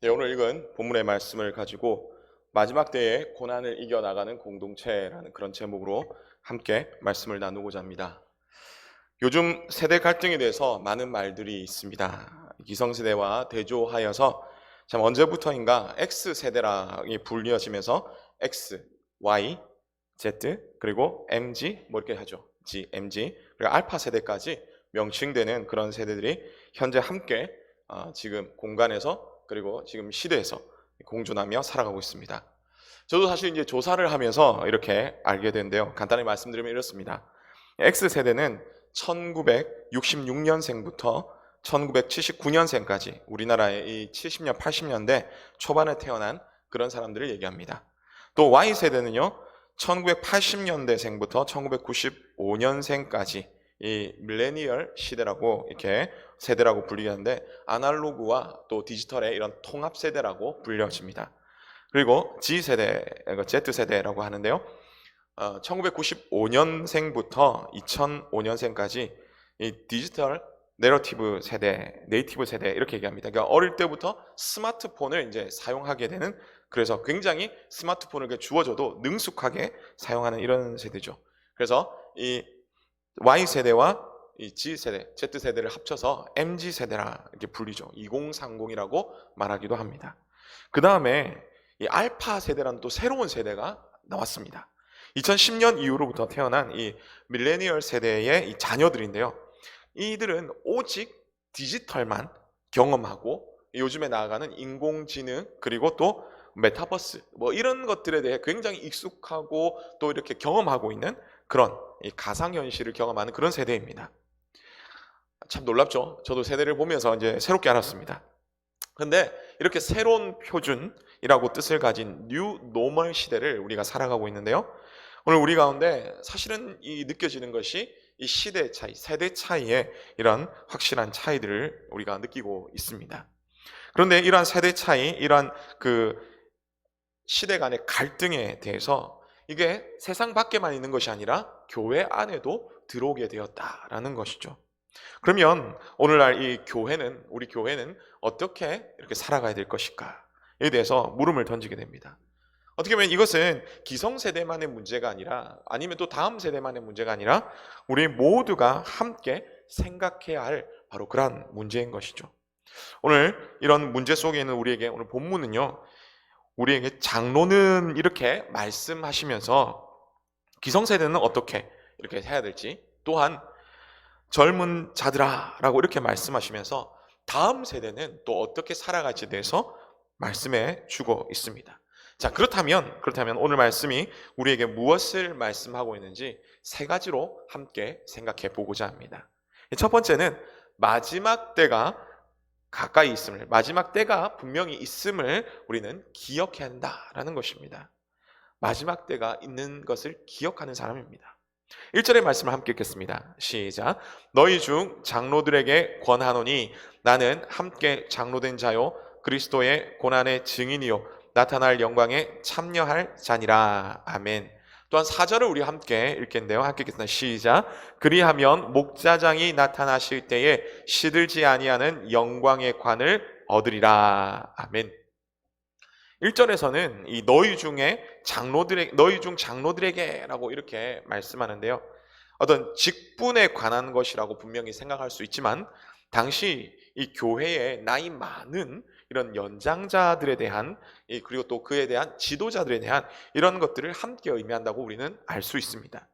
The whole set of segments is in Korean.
네, 오늘 읽은 본문의 말씀을 가지고 마지막 때에 고난을 이겨나가는 공동체라는 그런 제목으로 함께 말씀을 나누고자 합니다. 요즘 세대 갈등에 대해서 많은 말들이 있습니다. 기성세대와 대조하여서 참 언제부터인가 X세대라고 불리어지면서 X, Y, Z 그리고 MG 뭐 이렇게 하죠. G, MG 그리고 알파 세대까지 명칭되는 그런 세대들이 현재 함께 지금 공간에서 그리고 지금 시대에서 공존하며 살아가고 있습니다. 저도 사실 이제 조사를 하면서 이렇게 알게 된데요. 간단히 말씀드리면 이렇습니다. X세대는 1966년생부터 1979년생까지 우리나라의 이 70년, 80년대 초반에 태어난 그런 사람들을 얘기합니다. 또 Y세대는요, 1980년대생부터 1995년생까지 이 밀레니얼 시대라고 이렇게 세대라고 불리는데 아날로그와 또 디지털의 이런 통합 세대라고 불려집니다. 그리고 G세대, Z세대라고 하는데요. 1995년생부터 2005년생까지 이 디지털 내러티브 세대, 네이티브 세대 이렇게 얘기합니다. 그러니까 어릴 때부터 스마트폰을 이제 사용하게 되는 그래서 굉장히 스마트폰을 주어져도 능숙하게 사용하는 이런 세대죠. 그래서 이 Y 세대와 이 G 세대, Z 세대를 합쳐서 MG 세대라 이렇게 불리죠. 2030이라고 말하기도 합니다. 그 다음에 이 알파 세대라는 또 새로운 세대가 나왔습니다. 2010년 이후로부터 태어난 이 밀레니얼 세대의 이 자녀들인데요. 이들은 오직 디지털만 경험하고 요즘에 나아가는 인공지능 그리고 또 메타버스 뭐 이런 것들에 대해 굉장히 익숙하고 또 이렇게 경험하고 있는 그런 이 가상현실을 경험하는 그런 세대입니다. 참 놀랍죠? 저도 세대를 보면서 이제 새롭게 알았습니다. 근데 이렇게 새로운 표준이라고 뜻을 가진 뉴 노멀 시대를 우리가 살아가고 있는데요. 오늘 우리 가운데 사실은 이 느껴지는 것이 이 시대 차이, 세대 차이의 이런 확실한 차이들을 우리가 느끼고 있습니다. 그런데 이러한 세대 차이, 이러한 그 시대 간의 갈등에 대해서 이게 세상 밖에만 있는 것이 아니라 교회 안에도 들어오게 되었다라는 것이죠. 그러면 오늘날 이 교회는, 우리 교회는 어떻게 이렇게 살아가야 될 것일까에 대해서 물음을 던지게 됩니다. 어떻게 보면 이것은 기성세대만의 문제가 아니라 아니면 또 다음 세대만의 문제가 아니라 우리 모두가 함께 생각해야 할 바로 그러한 문제인 것이죠. 오늘 이런 문제 속에 있는 우리에게 오늘 본문은요. 우리에게 장로는 이렇게 말씀하시면서 기성세대는 어떻게 이렇게 해야 될지 또한 젊은 자들아 라고 이렇게 말씀하시면서 다음 세대는 또 어떻게 살아갈지에 대해서 말씀해 주고 있습니다. 자, 그렇다면 오늘 말씀이 우리에게 무엇을 말씀하고 있는지 세 가지로 함께 생각해 보고자 합니다. 첫 번째는 마지막 때가 가까이 있음을, 마지막 때가 분명히 있음을 우리는 기억해야 한다라는 것입니다. 마지막 때가 있는 것을 기억하는 사람입니다. 1절의 말씀을 함께 읽겠습니다. 시작. 너희 중 장로들에게 권하노니 나는 함께 장로된 자요 그리스도의 고난의 증인이요 나타날 영광에 참여할 자니라. 아멘. 또한 4절을 우리 함께 읽겠는데요. 함께 읽겠습니다. 시작. 그리하면 목자장이 나타나실 때에 시들지 아니하는 영광의 관을 얻으리라. 아멘. 1절에서는 이 너희 중 장로들에게라고 이렇게 말씀하는데요. 어떤 직분에 관한 것이라고 분명히 생각할 수 있지만 당시 이 교회에 나이 많은 이런 연장자들에 대한 그리고 또 그에 대한 지도자들에 대한 이런 것들을 함께 의미한다고 우리는 알 수 있습니다.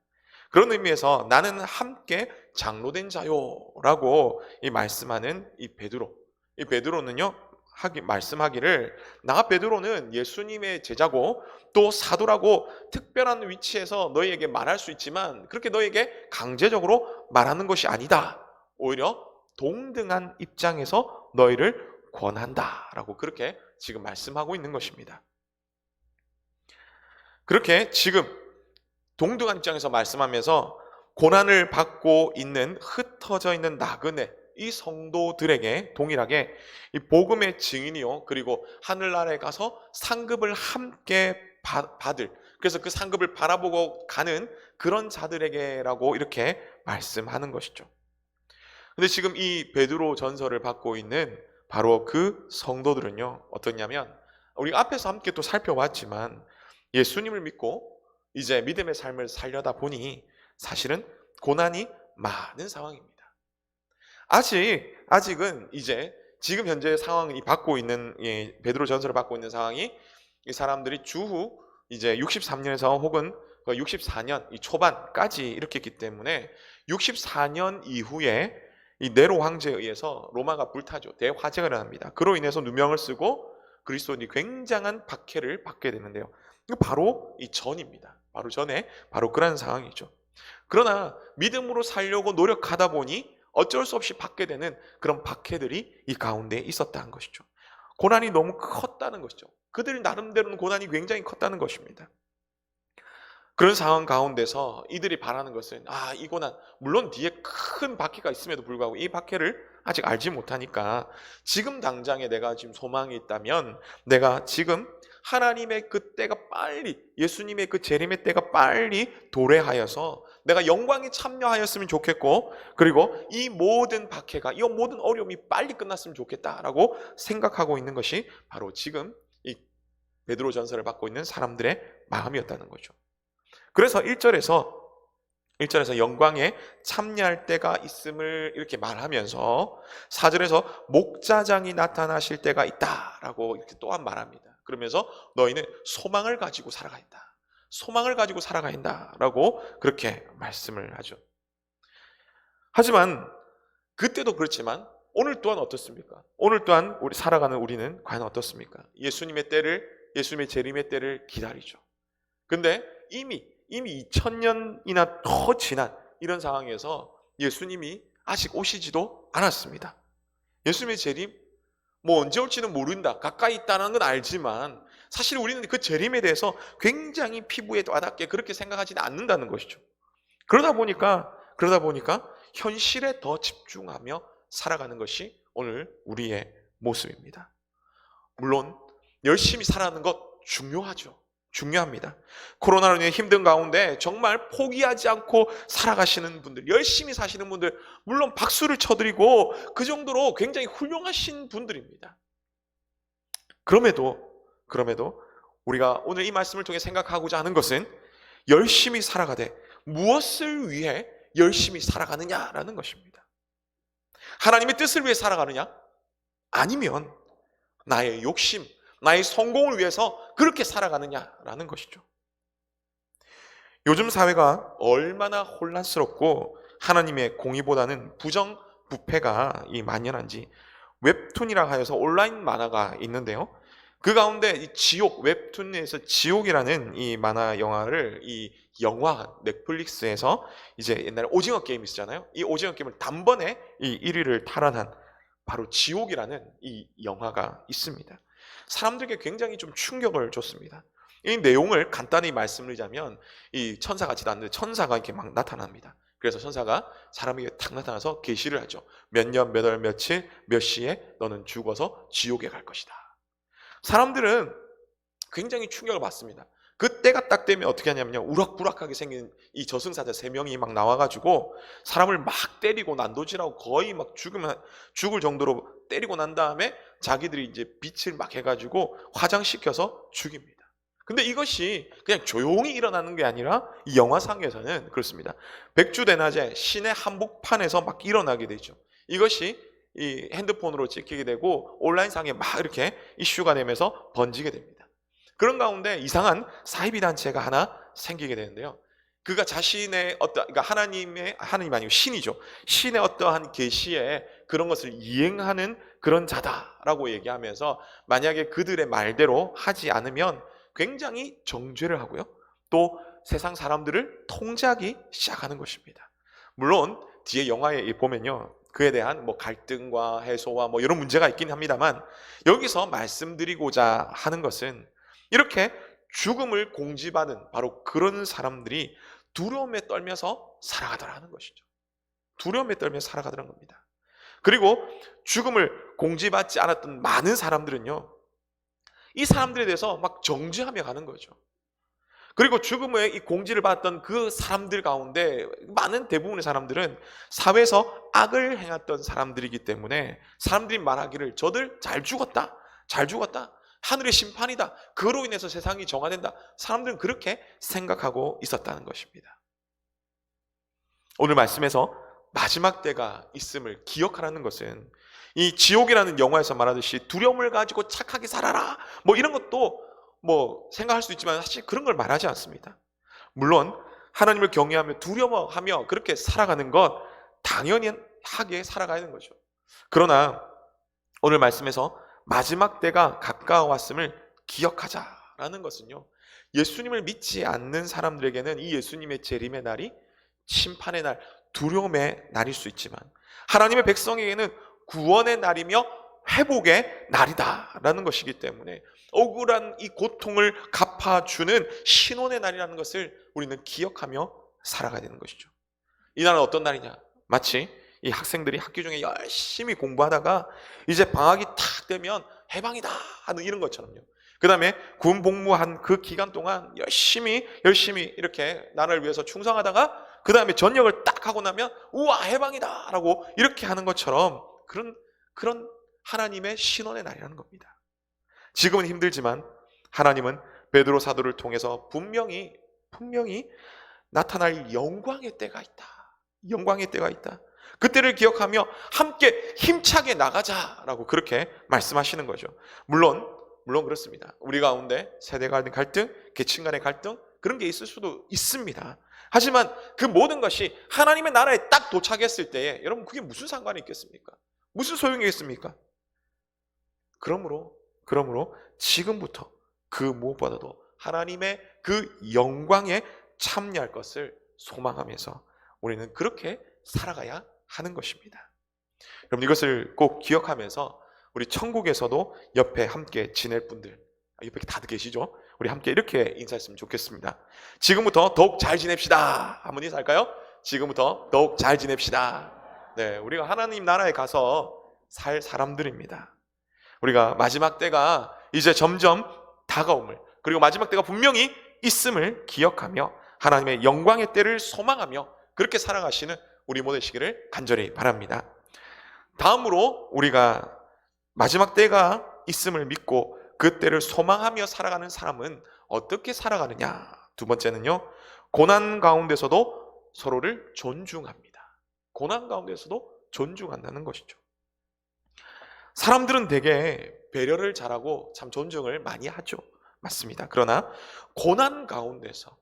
그런 의미에서 나는 함께 장로된 자요라고 이 말씀하는 이 베드로는요. 말씀하기를 나 베드로는 예수님의 제자고 또 사도라고 특별한 위치에서 너희에게 말할 수 있지만 그렇게 너희에게 강제적으로 말하는 것이 아니다. 오히려 동등한 입장에서 너희를 권한다라고 그렇게 지금 말씀하고 있는 것입니다. 그렇게 지금 동등한 입장에서 말씀하면서 고난을 받고 있는 흩어져 있는 나그네 이 성도들에게 동일하게 이 복음의 증인이요 그리고 하늘나라에 가서 상급을 함께 받을 그래서 그 상급을 바라보고 가는 그런 자들에게라고 이렇게 말씀하는 것이죠. 근데 지금 이 베드로 전서를 받고 있는 바로 그 성도들은요, 어떠냐면 우리가 앞에서 함께 또 살펴봤지만 예수님을 믿고 이제 믿음의 삶을 살려다 보니 사실은 고난이 많은 상황입니다. 아직은 이제 지금 현재 상황이 받고 있는 베드로 전서를 받고 있는 상황이 이 사람들이 주후 이제 63년에서 혹은 64년 이 초반까지 이렇게 했기 때문에 64년 이후에 이 네로 황제에 의해서 로마가 불타죠. 대화재가 일어납니다. 그로 인해서 누명을 쓰고 그리스도인이 굉장한 박해를 받게 되는데요. 바로 이 전입니다. 바로 전에 바로 그런 상황이죠. 그러나 믿음으로 살려고 노력하다 보니 어쩔 수 없이 받게 되는 그런 박해들이 이 가운데 있었다는 것이죠. 고난이 너무 컸다는 것이죠. 그들 나름대로는 고난이 굉장히 컸다는 것입니다. 그런 상황 가운데서 이들이 바라는 것은 이 고난, 물론 뒤에 큰 박해가 있음에도 불구하고 이 박해를 아직 알지 못하니까 지금 당장에 내가 지금 소망이 있다면 내가 지금 하나님의 그 때가 빨리, 예수님의 그 재림의 때가 빨리 도래하여서 내가 영광에 참여하였으면 좋겠고, 그리고 이 모든 박해가, 이 모든 어려움이 빨리 끝났으면 좋겠다라고 생각하고 있는 것이 바로 지금 이 베드로 전서를 받고 있는 사람들의 마음이었다는 거죠. 그래서 1절에서 영광에 참여할 때가 있음을 이렇게 말하면서 4절에서 목자장이 나타나실 때가 있다라고 이렇게 또한 말합니다. 그러면서 너희는 소망을 가지고 살아가야 한다. 소망을 가지고 살아가야 한다라고 그렇게 말씀을 하죠. 하지만 그때도 그렇지만 오늘 또한 어떻습니까? 오늘 또한 우리 살아가는 우리는 과연 어떻습니까? 예수님의 재림의 때를 기다리죠. 근데 이미 2000년이나 더 지난 이런 상황에서 예수님이 아직 오시지도 않았습니다. 예수님의 재림 언제 올지는 모른다, 가까이 있다는 건 알지만 사실 우리는 그 재림에 대해서 굉장히 피부에 와닿게 그렇게 생각하지는 않는다는 것이죠. 그러다 보니까 현실에 더 집중하며 살아가는 것이 오늘 우리의 모습입니다. 물론 열심히 살아가는 것 중요합니다. 코로나로 인해 힘든 가운데 정말 포기하지 않고 살아가시는 분들, 열심히 사시는 분들, 물론 박수를 쳐드리고 그 정도로 굉장히 훌륭하신 분들입니다. 그럼에도 우리가 오늘 이 말씀을 통해 생각하고자 하는 것은 열심히 살아가되 무엇을 위해 열심히 살아가느냐라는 것입니다. 하나님의 뜻을 위해 살아가느냐? 아니면 나의 욕심, 나의 성공을 위해서 그렇게 살아가느냐라는 것이죠. 요즘 사회가 얼마나 혼란스럽고 하나님의 공의보다는 부정부패가 만연한지 웹툰이라 하여서 온라인 만화가 있는데요. 그 가운데 이 웹툰에서 지옥이라는 이 만화 영화를 영화 넷플릭스에서 이제 옛날에 오징어 게임 있었잖아요. 이 오징어 게임을 단번에 이 1위를 탈환한 바로 지옥이라는 이 영화가 있습니다. 사람들에게 굉장히 좀 충격을 줬습니다. 이 내용을 간단히 말씀드리자면 이 천사가 지났는데 천사가 이렇게 막 나타납니다. 그래서 천사가 사람에게 탁 나타나서 계시를 하죠. 몇 년, 몇 월, 며칠, 몇 시에 너는 죽어서 지옥에 갈 것이다. 사람들은 굉장히 충격을 받습니다. 그 때가 딱 되면 어떻게 하냐면요, 우락부락하게 생긴 이 저승사자 3명이 막 나와가지고 사람을 막 때리고 난도질하고 거의 막 죽을 정도로 때리고 난 다음에 자기들이 이제 빛을 막 해가지고 화장시켜서 죽입니다. 근데 이것이 그냥 조용히 일어나는 게 아니라 이 영화상에서는 그렇습니다. 백주대낮에 시내 한복판에서 막 일어나게 되죠. 이것이 이 핸드폰으로 찍히게 되고 온라인상에 막 이렇게 이슈가 되면서 번지게 됩니다. 그런 가운데 이상한 사이비 단체가 하나 생기게 되는데요. 그가 자신의 그러니까 하나님 아니고 신이죠. 신의 어떠한 계시에 그런 것을 이행하는 그런 자다라고 얘기하면서 만약에 그들의 말대로 하지 않으면 굉장히 정죄를 하고요. 또 세상 사람들을 통제하기 시작하는 것입니다. 물론 뒤에 영화에 보면요, 그에 대한 갈등과 해소와 이런 문제가 있긴 합니다만, 여기서 말씀드리고자 하는 것은 이렇게 죽음을 공지받은 바로 그런 사람들이 두려움에 떨면서 살아가더라는 것이죠. 두려움에 떨면서 살아가더라는 겁니다. 그리고 죽음을 공지받지 않았던 많은 사람들은요, 이 사람들에 대해서 막 정죄하며 가는 거죠. 그리고 죽음의 이 공지를 받았던 그 사람들 가운데 많은 대부분의 사람들은 사회에서 악을 행했던 사람들이기 때문에 사람들이 말하기를 저들 잘 죽었다, 잘 죽었다, 하늘의 심판이다, 그로 인해서 세상이 정화된다, 사람들은 그렇게 생각하고 있었다는 것입니다. 오늘 말씀에서 마지막 때가 있음을 기억하라는 것은 이 지옥이라는 영화에서 말하듯이 두려움을 가지고 착하게 살아라 뭐 이런 것도 뭐 생각할 수 있지만 사실 그런 걸 말하지 않습니다. 물론 하나님을 경외하며 두려워하며 그렇게 살아가는 것 당연히 하게 살아가야 하는 거죠. 그러나 오늘 말씀에서 마지막 때가 가까워왔음을 기억하자라는 것은요, 예수님을 믿지 않는 사람들에게는 이 예수님의 재림의 날이 심판의 날, 두려움의 날일 수 있지만 하나님의 백성에게는 구원의 날이며 회복의 날이다라는 것이기 때문에 억울한 이 고통을 갚아주는 신혼의 날이라는 것을 우리는 기억하며 살아가야 되는 것이죠. 이 날은 어떤 날이냐? 마치 이 학생들이 학교 중에 열심히 공부하다가 이제 방학이 탁 되면 해방이다 하는 이런 것처럼요. 그 다음에 군 복무한 그 기간 동안 열심히 이렇게 나라를 위해서 충성하다가 그 다음에 전역을 딱 하고 나면 우와 해방이다 라고 이렇게 하는 것처럼 그런 하나님의 신원의 날이라는 겁니다. 지금은 힘들지만 하나님은 베드로 사도를 통해서 분명히 나타날 영광의 때가 있다. 영광의 때가 있다. 그때를 기억하며 함께 힘차게 나가자라고 그렇게 말씀하시는 거죠. 물론 그렇습니다. 우리 가운데 세대 간의 갈등, 계층 간의 갈등 그런 게 있을 수도 있습니다. 하지만 그 모든 것이 하나님의 나라에 딱 도착했을 때에 여러분 그게 무슨 상관이 있겠습니까? 무슨 소용이겠습니까? 그러므로 지금부터 그 무엇보다도 하나님의 그 영광에 참여할 것을 소망하면서 우리는 그렇게 살아가야 하는 것입니다. 여러분 이것을 꼭 기억하면서 우리 천국에서도 옆에 함께 지낼 분들, 옆에 다들 계시죠? 우리 함께 이렇게 인사했으면 좋겠습니다. 지금부터 더욱 잘 지냅시다. 한번 인사할까요? 지금부터 더욱 잘 지냅시다. 네, 우리가 하나님 나라에 가서 살 사람들입니다. 우리가 마지막 때가 이제 점점 다가옴을, 그리고 마지막 때가 분명히 있음을 기억하며 하나님의 영광의 때를 소망하며 그렇게 살아가시는 우리 모두 되시기를 간절히 바랍니다. 다음으로 우리가 마지막 때가 있음을 믿고 그 때를 소망하며 살아가는 사람은 어떻게 살아가느냐? 두 번째는요, 고난 가운데서도 서로를 존중합니다. 고난 가운데서도 존중한다는 것이죠. 사람들은 되게 배려를 잘하고 참 존중을 많이 하죠. 맞습니다. 그러나 고난 가운데서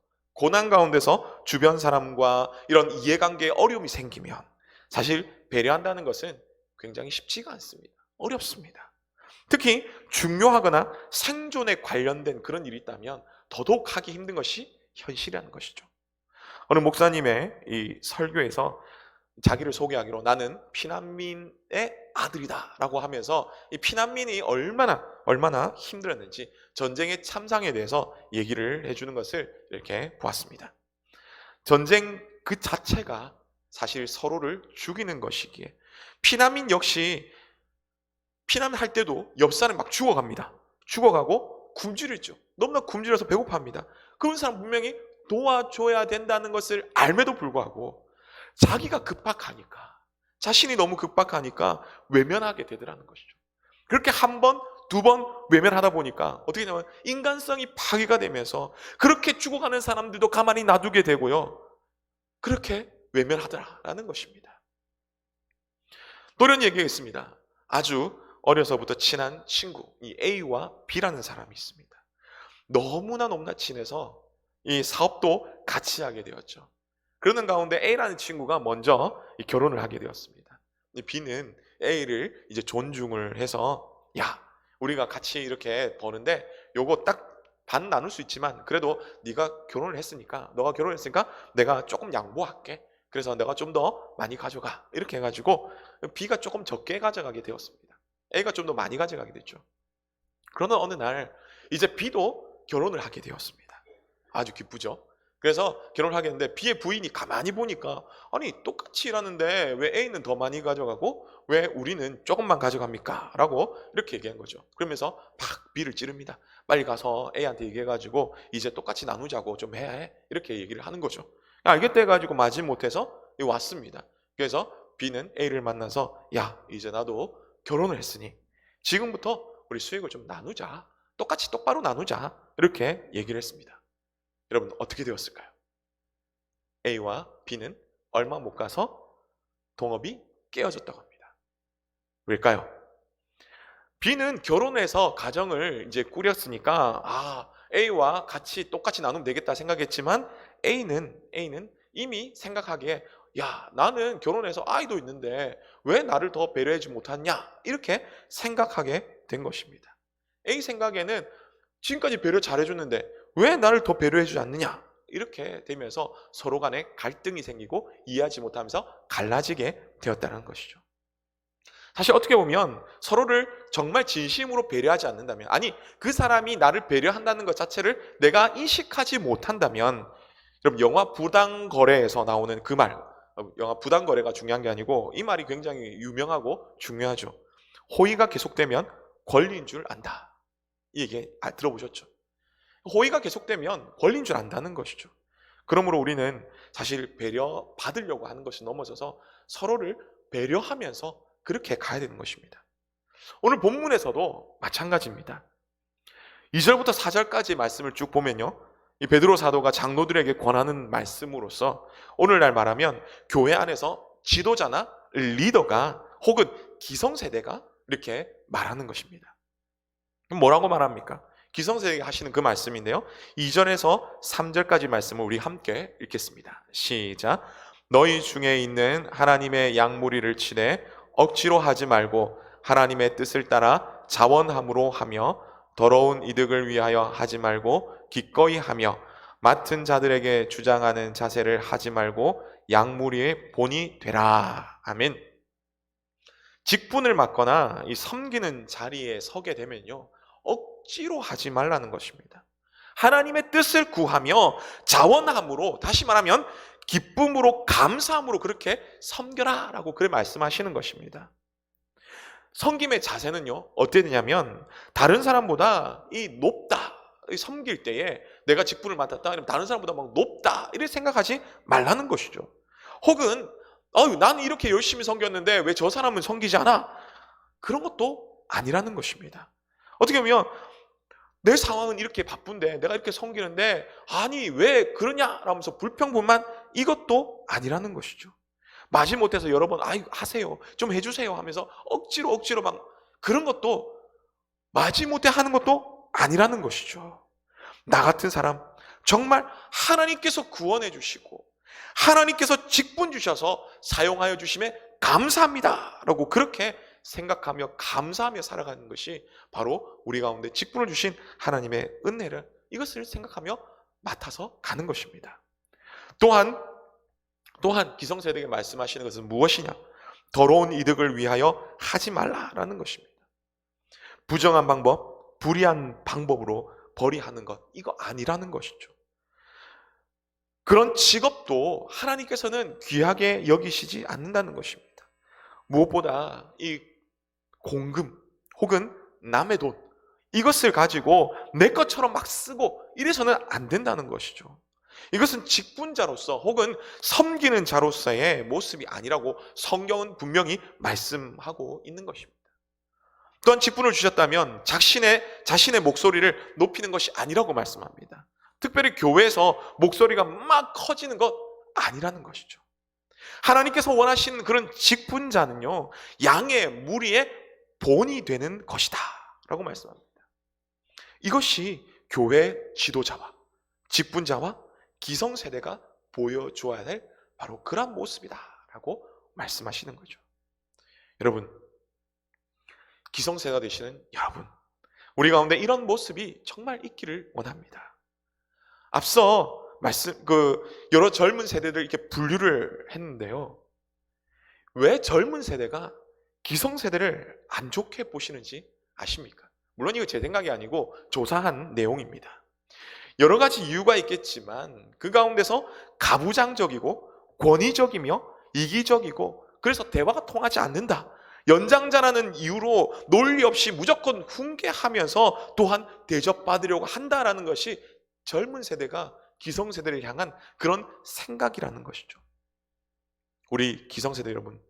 주변 사람과 이런 이해관계에 어려움이 생기면 사실 배려한다는 것은 굉장히 쉽지가 않습니다. 어렵습니다. 특히 중요하거나 생존에 관련된 그런 일이 있다면 더더욱 하기 힘든 것이 현실이라는 것이죠. 어느 목사님의 이 설교에서 자기를 소개하기로 나는 피난민의 아들이다 라고 하면서 이 피난민이 얼마나 힘들었는지 전쟁의 참상에 대해서 얘기를 해주는 것을 이렇게 보았습니다. 전쟁 그 자체가 사실 서로를 죽이는 것이기에 피난민 역시 피난할 때도 옆 사람이 막 죽어갑니다. 죽어가고 굶주리죠. 너무나 굶주려서 배고파합니다. 그런 사람 분명히 도와줘야 된다는 것을 알매도 불구하고 자기가 급박하니까, 자신이 너무 급박하니까 외면하게 되더라는 것이죠. 그렇게 한 번, 두 번 외면하다 보니까 어떻게 되냐면 인간성이 파괴가 되면서 그렇게 죽어가는 사람들도 가만히 놔두게 되고요. 그렇게 외면하더라라는 것입니다. 또 이런 얘기가 있습니다. 아주 어려서부터 친한 친구, 이 A와 B라는 사람이 있습니다. 너무나 친해서 이 사업도 같이 하게 되었죠. 그러는 가운데 A라는 친구가 먼저 결혼을 하게 되었습니다. B는 A를 이제 존중을 해서 야, 우리가 같이 이렇게 버는데 요거 딱 반 나눌 수 있지만 그래도 네가 결혼을 했으니까 너가 결혼했으니까 내가 조금 양보할게. 그래서 내가 좀 더 많이 가져가. 이렇게 해가지고 B가 조금 적게 가져가게 되었습니다. A가 좀 더 많이 가져가게 됐죠. 그러는 어느 날 이제 B도 결혼을 하게 되었습니다. 아주 기쁘죠. 그래서 결혼을 하게 됐는데 B의 부인이 가만히 보니까 아니 똑같이 일하는데 왜 A는 더 많이 가져가고 왜 우리는 조금만 가져갑니까? 라고 이렇게 얘기한 거죠. 그러면서 막 B를 찌릅니다. 빨리 가서 A한테 얘기해가지고 이제 똑같이 나누자고 좀 해. 이렇게 얘기를 하는 거죠. 알겠다 해가지고 마지못해서 왔습니다. 그래서 B는 A를 만나서 야 이제 나도 결혼을 했으니 지금부터 우리 수익을 좀 나누자. 똑같이 똑바로 나누자. 이렇게 얘기를 했습니다. 여러분 어떻게 되었을까요? A와 B는 얼마 못 가서 동업이 깨어졌다고 합니다. 왜일까요? B는 결혼해서 가정을 이제 꾸렸으니까 A와 같이 똑같이 나누면 되겠다 생각했지만 A는 이미 생각하기에 야 나는 결혼해서 아이도 있는데 왜 나를 더 배려하지 못하냐 이렇게 생각하게 된 것입니다. A 생각에는 지금까지 배려 잘해줬는데 왜 나를 더 배려해주지 않느냐 이렇게 되면서 서로 간에 갈등이 생기고 이해하지 못하면서 갈라지게 되었다는 것이죠. 사실 어떻게 보면 서로를 정말 진심으로 배려하지 않는다면 아니 그 사람이 나를 배려한다는 것 자체를 내가 인식하지 못한다면 여러분 영화 부당거래에서 나오는 그 말 영화 부당거래가 중요한 게 아니고 이 말이 굉장히 유명하고 중요하죠. 호의가 계속되면 권리인 줄 안다. 이 얘기 들어보셨죠? 호의가 계속되면 권리인 줄 안다는 것이죠. 그러므로 우리는 사실 배려 받으려고 하는 것이 넘어져서 서로를 배려하면서 그렇게 가야 되는 것입니다. 오늘 본문에서도 마찬가지입니다. 2절부터 4절까지 말씀을 쭉 보면요. 이 베드로 사도가 장로들에게 권하는 말씀으로서 오늘날 말하면 교회 안에서 지도자나 리더가 혹은 기성세대가 이렇게 말하는 것입니다. 뭐라고 말합니까? 기성세대가 하시는 그 말씀인데요. 2절에서 3절까지 말씀을 우리 함께 읽겠습니다. 시작. 너희 중에 있는 하나님의 양무리를 치되 억지로 하지 말고 하나님의 뜻을 따라 자원함으로 하며 더러운 이득을 위하여 하지 말고 기꺼이 하며 맡은 자들에게 주장하는 자세를 하지 말고 양무리의 본이 되라. 아멘. 직분을 맡거나 이 섬기는 자리에 서게 되면요. 억지로 하지 말라는 것입니다. 하나님의 뜻을 구하며 자원함으로 다시 말하면 기쁨으로 감사함으로 그렇게 섬겨라 라고 그렇게 말씀하시는 것입니다. 섬김의 자세는요 어떻게 되냐면 다른 사람보다 이 높다 섬길 때에 내가 직분을 맡았다 그러면 다른 사람보다 막 높다 이렇게 생각하지 말라는 것이죠. 혹은 나는 이렇게 열심히 섬겼는데 왜 저 사람은 섬기지 않아? 그런 것도 아니라는 것입니다. 어떻게 보면 내 상황은 이렇게 바쁜데 내가 이렇게 섬기는데 아니 왜 그러냐 라면서 불평불만 이것도 아니라는 것이죠. 마지못해서 여러 번 하세요 좀 해주세요 하면서 억지로 막 그런 것도 마지못해 하는 것도 아니라는 것이죠. 나 같은 사람 정말 하나님께서 구원해 주시고 하나님께서 직분 주셔서 사용하여 주심에 감사합니다 라고 그렇게 생각하며 감사하며 살아가는 것이 바로 우리 가운데 직분을 주신 하나님의 은혜를 이것을 생각하며 맡아서 가는 것입니다. 또한 기성세대에게 말씀하시는 것은 무엇이냐? 더러운 이득을 위하여 하지 말라라는 것입니다. 부정한 방법, 불의한 방법으로 벌이하는 것 이거 아니라는 것이죠. 그런 직업도 하나님께서는 귀하게 여기시지 않는다는 것입니다. 무엇보다 이 공금 혹은 남의 돈 이것을 가지고 내 것처럼 막 쓰고 이래서는 안 된다는 것이죠. 이것은 직분자로서 혹은 섬기는 자로서의 모습이 아니라고 성경은 분명히 말씀하고 있는 것입니다. 또한 직분을 주셨다면 자신의 목소리를 높이는 것이 아니라고 말씀합니다. 특별히 교회에서 목소리가 막 커지는 것 아니라는 것이죠. 하나님께서 원하시는 그런 직분자는요 양의 무리의 본이 되는 것이다 라고 말씀합니다. 이것이 교회 지도자와 직분자와 기성세대가 보여줘야 될 바로 그런 모습이다 라고 말씀하시는 거죠. 여러분 기성세대가 되시는 여러분 우리 가운데 이런 모습이 정말 있기를 원합니다. 앞서 여러 젊은 세대들 이렇게 분류를 했는데요. 왜 젊은 세대가 기성세대를 안 좋게 보시는지 아십니까? 물론 이거 제 생각이 아니고 조사한 내용입니다. 여러 가지 이유가 있겠지만 그 가운데서 가부장적이고 권위적이며 이기적이고 그래서 대화가 통하지 않는다. 연장자라는 이유로 논리 없이 무조건 훈계하면서 또한 대접받으려고 한다라는 것이 젊은 세대가 기성세대를 향한 그런 생각이라는 것이죠. 우리 기성세대 여러분,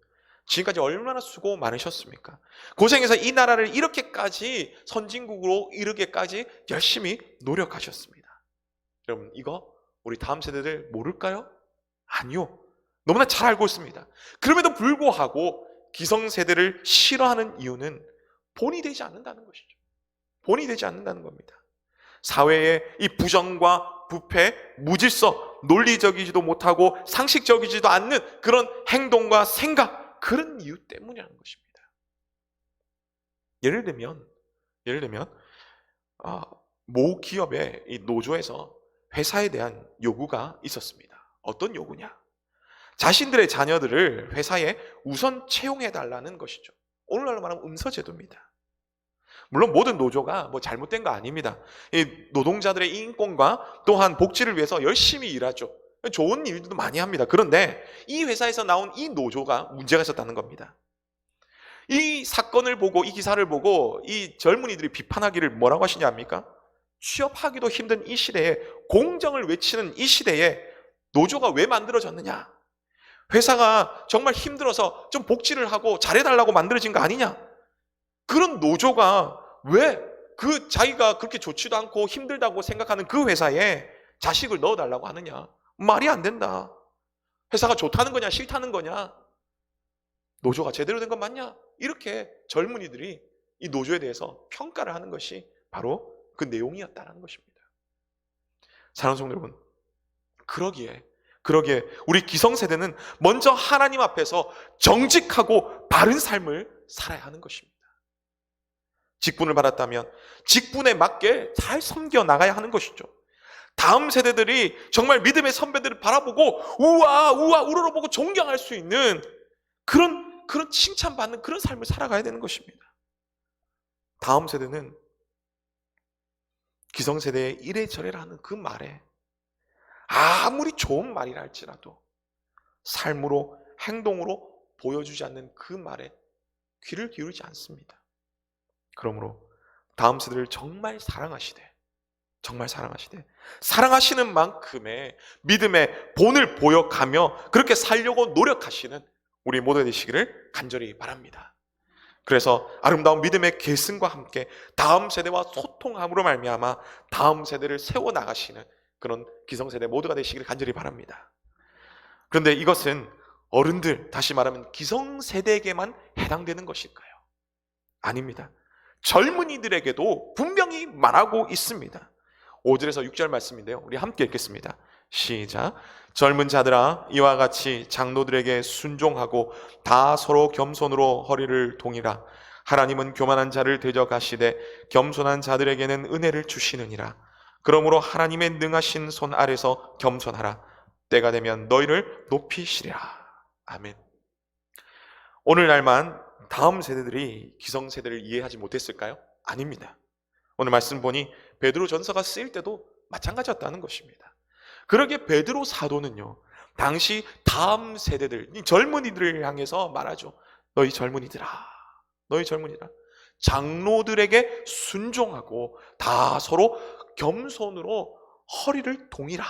지금까지 얼마나 수고 많으셨습니까? 고생해서 이 나라를 이렇게까지 선진국으로 이르게까지 열심히 노력하셨습니다. 여러분, 이거 우리 다음 세대들 모를까요? 아니요. 너무나 잘 알고 있습니다. 그럼에도 불구하고 기성세대를 싫어하는 이유는 본이 되지 않는다는 것이죠. 본이 되지 않는다는 겁니다. 사회의 이 부정과 부패, 무질서, 논리적이지도 못하고 상식적이지도 않는 그런 행동과 생각, 그런 이유 때문이라는 것입니다. 예를 들면 모 기업의 이 노조에서 회사에 대한 요구가 있었습니다. 어떤 요구냐? 자신들의 자녀들을 회사에 우선 채용해달라는 것이죠. 오늘날로 말하면 음서제도입니다. 물론 모든 노조가 뭐 잘못된 거 아닙니다. 이 노동자들의 인권과 또한 복지를 위해서 열심히 일하죠. 좋은 일도 많이 합니다. 그런데 이 회사에서 나온 이 노조가 문제가 있었다는 겁니다. 이 사건을 보고 이 기사를 보고 이 젊은이들이 비판하기를 뭐라고 하시냐합니까? 취업하기도 힘든 이 시대에, 공정을 외치는 이 시대에 노조가 왜 만들어졌느냐? 회사가 정말 힘들어서 좀 복지를 하고 잘해달라고 만들어진 거 아니냐? 그런 노조가 왜 자기가 그렇게 좋지도 않고 힘들다고 생각하는 그 회사에 자식을 넣어달라고 하느냐? 말이 안 된다. 회사가 좋다는 거냐 싫다는 거냐? 노조가 제대로 된 건 맞냐? 이렇게 젊은이들이 이 노조에 대해서 평가를 하는 것이 바로 그 내용이었다는 것입니다. 사랑하는 성도 여러분, 그러기에 우리 기성세대는 먼저 하나님 앞에서 정직하고 바른 삶을 살아야 하는 것입니다. 직분을 받았다면 직분에 맞게 잘 섬겨 나가야 하는 것이죠. 다음 세대들이 정말 믿음의 선배들을 바라보고 우와 우러러보고 존경할 수 있는 그런 칭찬받는 그런 삶을 살아가야 되는 것입니다. 다음 세대는 기성세대의 이래저래라는 그 말에 아무리 좋은 말이라 할지라도 삶으로 행동으로 보여주지 않는 그 말에 귀를 기울이지 않습니다. 그러므로 다음 세대를 정말 사랑하시되 사랑하시는 만큼의 믿음의 본을 보여가며 그렇게 살려고 노력하시는 우리 모두 되시기를 간절히 바랍니다. 그래서 아름다운 믿음의 계승과 함께 다음 세대와 소통함으로 말미암아 다음 세대를 세워나가시는 그런 기성세대 모두가 되시기를 간절히 바랍니다. 그런데 이것은 어른들, 다시 말하면 기성세대에게만 해당되는 것일까요? 아닙니다. 젊은이들에게도 분명히 말하고 있습니다. 5절에서 6절 말씀인데요, 우리 함께 읽겠습니다. 시작. 젊은 자들아, 이와 같이 장로들에게 순종하고 다 서로 겸손으로 허리를 동이라. 하나님은 교만한 자를 대적하시되 겸손한 자들에게는 은혜를 주시느니라. 그러므로 하나님의 능하신 손 아래서 겸손하라. 때가 되면 너희를 높이시리라. 아멘. 오늘날만 다음 세대들이 기성세대를 이해하지 못했을까요? 아닙니다. 오늘 말씀 보니 베드로 전서가 쓰일 때도 마찬가지였다는 것입니다. 그러기에 베드로 사도는요, 당시 다음 세대들, 이 젊은이들을 향해서 말하죠. 너희 젊은이들아, 장로들에게 순종하고 다 서로 겸손으로 허리를 동이라.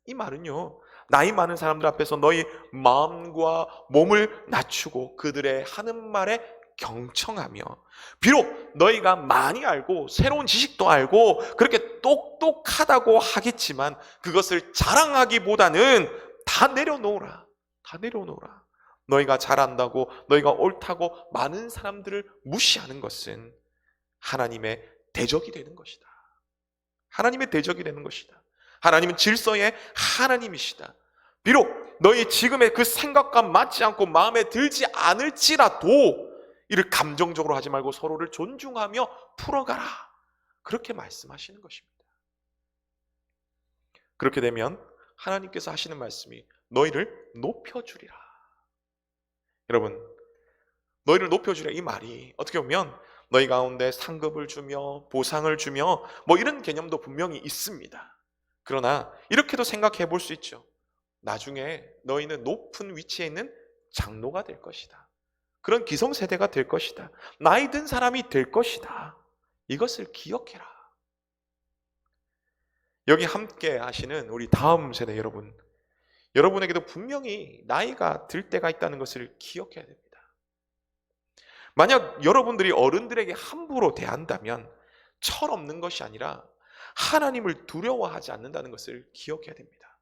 이 말은요, 나이 많은 사람들 앞에서 너희 마음과 몸을 낮추고 그들의 하는 말에 경청하며, 비록 너희가 많이 알고 새로운 지식도 알고 그렇게 똑똑하다고 하겠지만 그것을 자랑하기보다는 다 내려놓으라. 너희가 잘한다고, 너희가 옳다고 많은 사람들을 무시하는 것은 하나님의 대적이 되는 것이다. 하나님은 질서의 하나님이시다. 비록 너희 지금의 그 생각과 맞지 않고 마음에 들지 않을지라도 이를 감정적으로 하지 말고 서로를 존중하며 풀어가라. 그렇게 말씀하시는 것입니다. 그렇게 되면 하나님께서 하시는 말씀이 너희를 높여주리라. 여러분, 너희를 높여주리라, 이 말이 어떻게 보면 너희 가운데 상급을 주며 보상을 주며 뭐 이런 개념도 분명히 있습니다. 그러나 이렇게도 생각해 볼 수 있죠. 나중에 너희는 높은 위치에 있는 장로가 될 것이다. 그런 기성세대가 될 것이다. 나이 든 사람이 될 것이다. 이것을 기억해라. 여기 함께 하시는 우리 다음 세대 여러분, 여러분에게도 분명히 나이가 들 때가 있다는 것을 기억해야 됩니다. 만약 여러분들이 어른들에게 함부로 대한다면 철없는 것이 아니라 하나님을 두려워하지 않는다는 것을 기억해야 됩니다.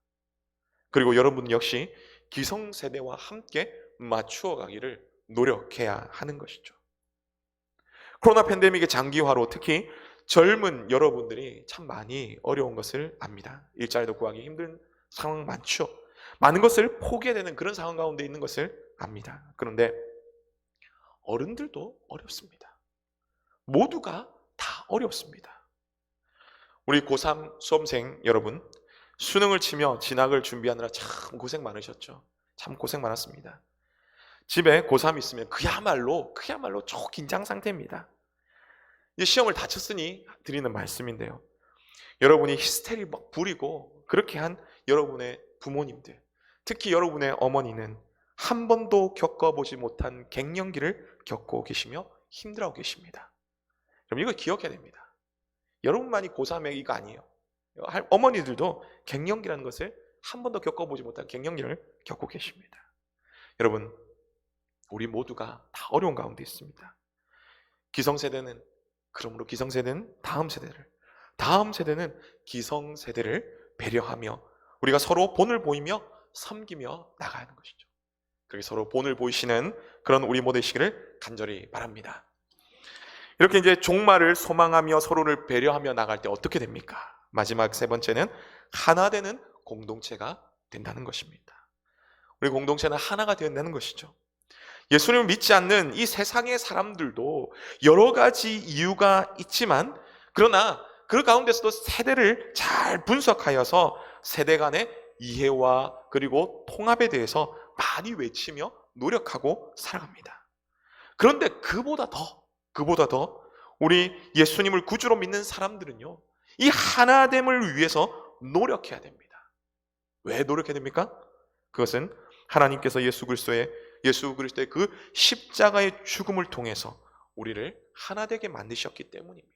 그리고 여러분 역시 기성세대와 함께 맞추어 가기를 노력해야 하는 것이죠. 코로나 팬데믹의 장기화로 특히 젊은 여러분들이 참 많이 어려운 것을 압니다. 일자리도 구하기 힘든 상황 많죠. 많은 것을 포기해야 되는 그런 상황 가운데 있는 것을 압니다. 그런데 어른들도 어렵습니다. 모두가 다 어렵습니다. 우리 고3 수험생 여러분, 수능을 치며 진학을 준비하느라 참 고생 많으셨죠. 참 고생 많았습니다. 집에 고3 있으면 그야말로 초긴장 상태입니다. 이제 시험을 다 쳤으니 드리는 말씀인데요. 여러분이 히스테리 막 부리고 그렇게 한 여러분의 부모님들, 특히 여러분의 어머니는 한 번도 겪어보지 못한 갱년기를 겪고 계시며 힘들어하고 계십니다. 그럼 이걸 기억해야 됩니다. 여러분만이 고3의 이거 아니에요. 어머니들도 갱년기라는 것을 한 번도 겪어보지 못한 갱년기를 겪고 계십니다. 여러분, 우리 모두가 다 어려운 가운데 있습니다. 기성세대는 그러므로 기성세대는 다음 세대를, 다음 세대는 기성세대를 배려하며 우리가 서로 본을 보이며 섬기며 나가야 하는 것이죠. 그렇게 서로 본을 보이시는 그런 우리 모두 되시기를 간절히 바랍니다. 이렇게 이제 종말을 소망하며 서로를 배려하며 나갈 때 어떻게 됩니까? 마지막 세 번째는 하나 되는 공동체가 된다는 것입니다. 우리 공동체는 하나가 된다는 것이죠. 예수님을 믿지 않는 이 세상의 사람들도 여러 가지 이유가 있지만, 그러나 그 가운데서도 세대를 잘 분석하여서 세대 간의 이해와 그리고 통합에 대해서 많이 외치며 노력하고 살아갑니다. 그런데 그보다 더 우리 예수님을 구주로 믿는 사람들은요, 이 하나됨을 위해서 노력해야 됩니다. 왜 노력해야 됩니까? 그것은 하나님께서 예수 그리스도의 그 십자가의 죽음을 통해서 우리를 하나 되게 만드셨기 때문입니다.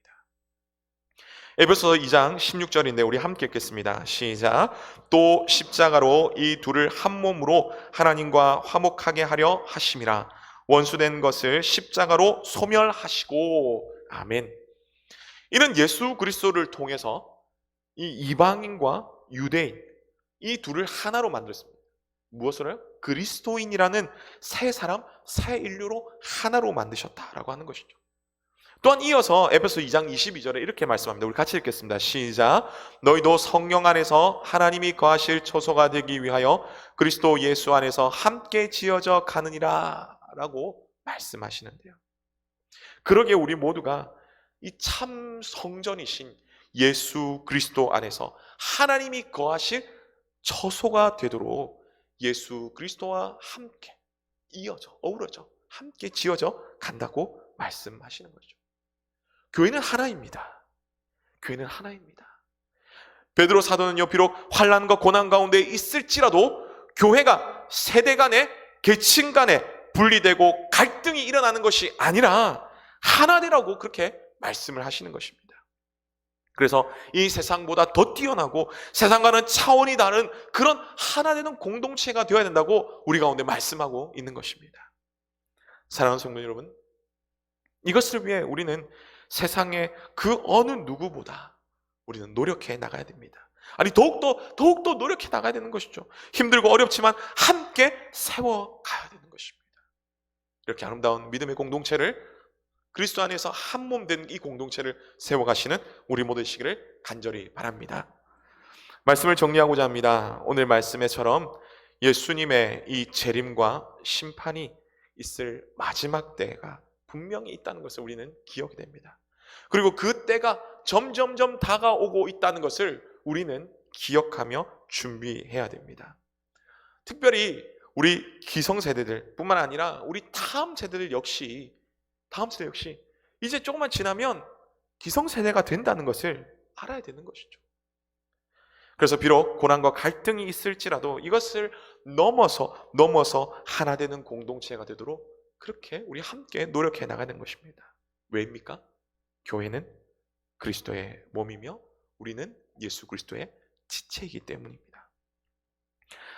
에베소서 2장 16절인데 우리 함께 읽겠습니다. 시작. 또 십자가로 이 둘을 한 몸으로 하나님과 화목하게 하려 하심이라. 원수된 것을 십자가로 소멸하시고. 아멘. 이는 예수 그리스도를 통해서 이 이방인과 유대인 이 둘을 하나로 만들었습니다. 무엇으로요? 그리스도인이라는 새 사람, 새 인류로 하나로 만드셨다라고 하는 것이죠. 또한 이어서 에베소 2장 22절에 이렇게 말씀합니다. 우리 같이 읽겠습니다. 시작. 너희도 성령 안에서 하나님이 거하실 처소가 되기 위하여 그리스도 예수 안에서 함께 지어져 가느니라 라고 말씀하시는데요. 그러기에 우리 모두가 이 참 성전이신 예수 그리스도 안에서 하나님이 거하실 처소가 되도록 예수 그리스도와 함께 어우러져 함께 지어져 간다고 말씀하시는 거죠. 교회는 하나입니다. 교회는 하나입니다. 베드로 사도는요, 비록 환난과 고난 가운데 있을지라도 교회가 세대 간에 계층 간에 분리되고 갈등이 일어나는 것이 아니라 하나되라고 그렇게 말씀을 하시는 것입니다. 그래서 이 세상보다 더 뛰어나고 세상과는 차원이 다른 그런 하나 되는 공동체가 되어야 된다고 우리 가운데 말씀하고 있는 것입니다. 사랑하는 성도 여러분, 이것을 위해 우리는 세상의 그 어느 누구보다 우리는 노력해 나가야 됩니다. 아니 더욱더 노력해 나가야 되는 것이죠. 힘들고 어렵지만 함께 세워가야 되는 것입니다. 이렇게 아름다운 믿음의 공동체를, 그리스도 안에서 한 몸 된 이 공동체를 세워가시는 우리 모두 되시기를 간절히 바랍니다. 말씀을 정리하고자 합니다. 오늘 말씀에처럼 예수님의 이 재림과 심판이 있을 마지막 때가 분명히 있다는 것을 우리는 기억이 됩니다. 그리고 그 때가 점점점 다가오고 있다는 것을 우리는 기억하며 준비해야 됩니다. 특별히 우리 기성세대들 뿐만 아니라 우리 다음 세대들 역시 이제 조금만 지나면 기성세대가 된다는 것을 알아야 되는 것이죠. 그래서 비록 고난과 갈등이 있을지라도 이것을 넘어서 하나 되는 공동체가 되도록 그렇게 우리 함께 노력해 나가는 것입니다. 왜입니까? 교회는 그리스도의 몸이며 우리는 예수 그리스도의 지체이기 때문입니다.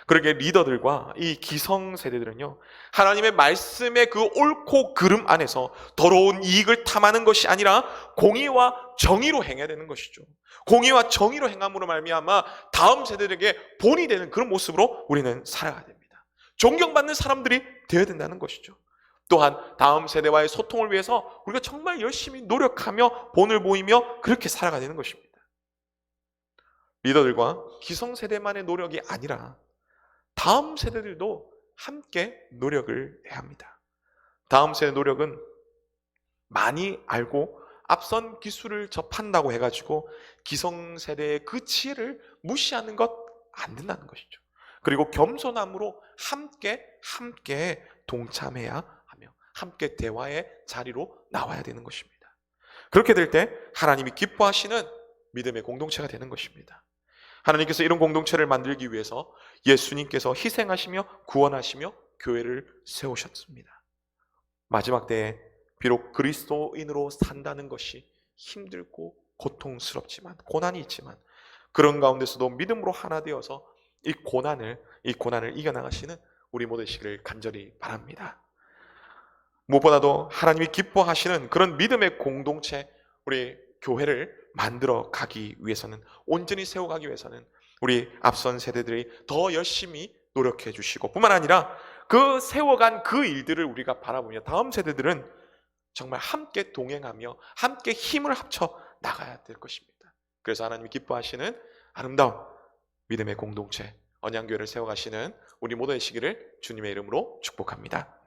그러게 리더들과 이 기성세대들은요, 하나님의 말씀의 그 옳고 그름 안에서 더러운 이익을 탐하는 것이 아니라 공의와 정의로 행해야 되는 것이죠. 공의와 정의로 행함으로 말미암아 다음 세대들에게 본이 되는 그런 모습으로 우리는 살아가야 됩니다. 존경받는 사람들이 되어야 된다는 것이죠. 또한 다음 세대와의 소통을 위해서 우리가 정말 열심히 노력하며 본을 보이며 그렇게 살아가야 되는 것입니다. 리더들과 기성세대만의 노력이 아니라 다음 세대들도 함께 노력을 해야 합니다. 다음 세대 노력은 많이 알고 앞선 기술을 접한다고 해가지고 기성세대의 그 지혜를 무시하는 것 안 된다는 것이죠. 그리고 겸손함으로 함께 동참해야 하며 함께 대화의 자리로 나와야 되는 것입니다. 그렇게 될 때 하나님이 기뻐하시는 믿음의 공동체가 되는 것입니다. 하나님께서 이런 공동체를 만들기 위해서 예수님께서 희생하시며 구원하시며 교회를 세우셨습니다. 마지막 때에 비록 그리스도인으로 산다는 것이 힘들고 고통스럽지만 고난이 있지만 그런 가운데서도 믿음으로 하나 되어서 이 고난을 이겨나가시는 우리 모두 되시기를 간절히 바랍니다. 무엇보다도 하나님이 기뻐하시는 그런 믿음의 공동체, 우리 교회를 만들어 가기 위해서는, 온전히 세워가기 위해서는 우리 앞선 세대들이 더 열심히 노력해 주시고 뿐만 아니라 그 세워간 그 일들을 우리가 바라보며 다음 세대들은 정말 함께 동행하며 함께 힘을 합쳐 나가야 될 것입니다. 그래서 하나님이 기뻐하시는 아름다운 믿음의 공동체 언양교회를 세워가시는 우리 모두 되시기를 주님의 이름으로 축복합니다.